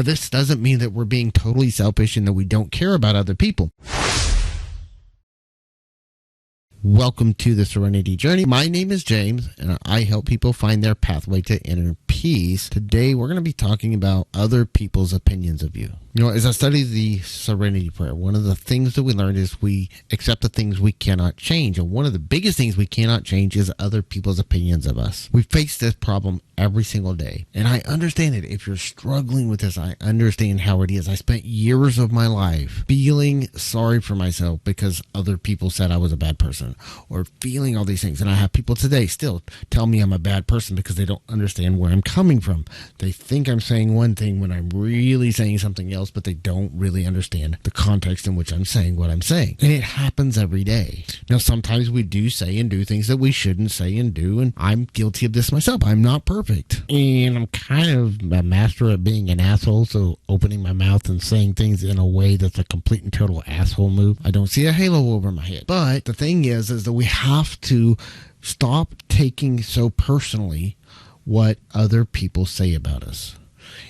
Now, this doesn't mean that we're being totally selfish and that we don't care about other people. Welcome to the Serenity Journey. My name is James, and I help people find their pathway to inner peace. Today, we're going to be talking about other people's opinions of you. You know, as I study the Serenity Prayer, one of the things that we learned is we accept the things we cannot change. And one of the biggest things we cannot change is other people's opinions of us. We face this problem every single day. And I understand it. If you're struggling with this, I understand how it is. I spent years of my life feeling sorry for myself because other people said I was a bad person, or feeling all these things. And I have people today still tell me I'm a bad person because they don't understand where I'm coming from. They think I'm saying one thing when I'm really saying something else, but they don't really understand the context in which I'm saying what I'm saying. And it happens every day. Now, sometimes we do say and do things that we shouldn't say and do, and I'm guilty of this myself. I'm not perfect. And I'm kind of a master at being an asshole, so opening my mouth and saying things in a way that's a complete and total asshole move. I don't see a halo over my head. But the thing is that we have to stop taking so personally what other people say about us.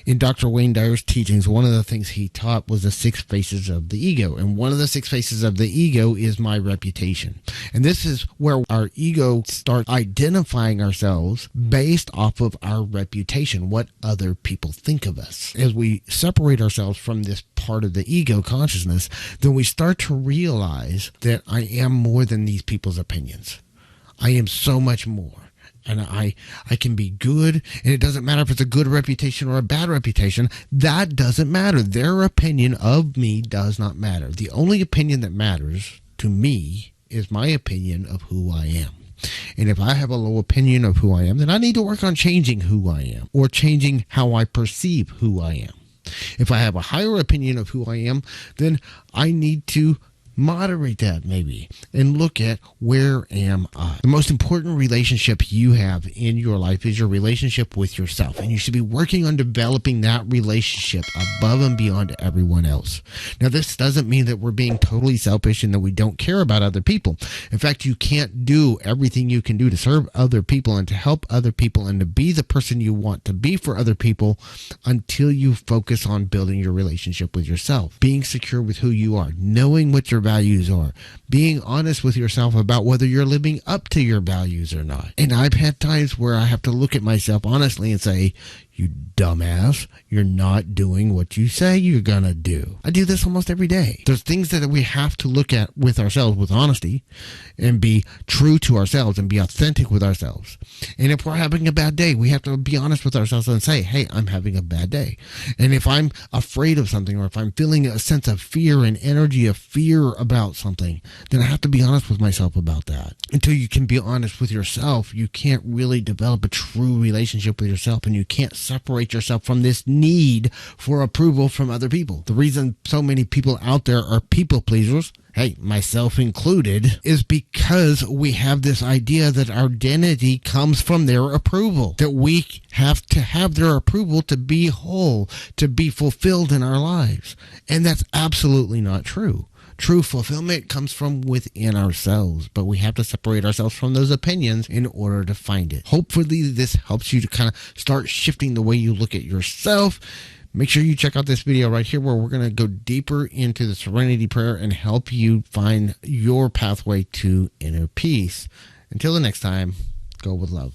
In Dr. Wayne Dyer's teachings, one of the things he taught was the 6 faces of the ego. And one of the 6 faces of the ego is my reputation. And this is where our ego starts identifying ourselves based off of our reputation, what other people think of us. As we separate ourselves from this part of the ego consciousness, then we start to realize that I am more than these people's opinions. I am so much more. And I can be good, and it doesn't matter if it's a good reputation or a bad reputation. That doesn't matter. Their opinion of me does not matter. The only opinion that matters to me is my opinion of who I am. And if I have a low opinion of who I am, then I need to work on changing who I am, or changing how I perceive who I am. If I have a higher opinion of who I am, then I need to moderate that maybe and look at where am I. The most important relationship you have in your life is your relationship with yourself, and you should be working on developing that relationship above and beyond everyone else. Now, this doesn't mean that we're being totally selfish and that we don't care about other people. In fact, you can't do everything you can do to serve other people and to help other people and to be the person you want to be for other people until you focus on building your relationship with yourself, being secure with who you are, knowing what your values are, being honest with yourself about whether you're living up to your values or not. And I've had times where I have to look at myself honestly and say, you dumbass, you're not doing what you say you're gonna do. I do this almost every day. There's things that we have to look at with ourselves with honesty and be true to ourselves and be authentic with ourselves. And if we're having a bad day, we have to be honest with ourselves and say, hey, I'm having a bad day. And if I'm afraid of something, or if I'm feeling a sense of fear and energy of fear about something, then I have to be honest with myself about that. Until you can be honest with yourself, you can't really develop a true relationship with yourself, and you can't separate yourself from this need for approval from other people. The reason so many people out there are people pleasers, hey, myself included, is because we have this idea that our identity comes from their approval, that we have to have their approval to be whole, to be fulfilled in our lives. And that's absolutely not true. True fulfillment comes from within ourselves, but we have to separate ourselves from those opinions in order to find it. Hopefully this helps you to kind of start shifting the way you look at yourself. Make sure you check out this video right here where we're going to go deeper into the Serenity Prayer and help you find your pathway to inner peace. Until the next time, go with love.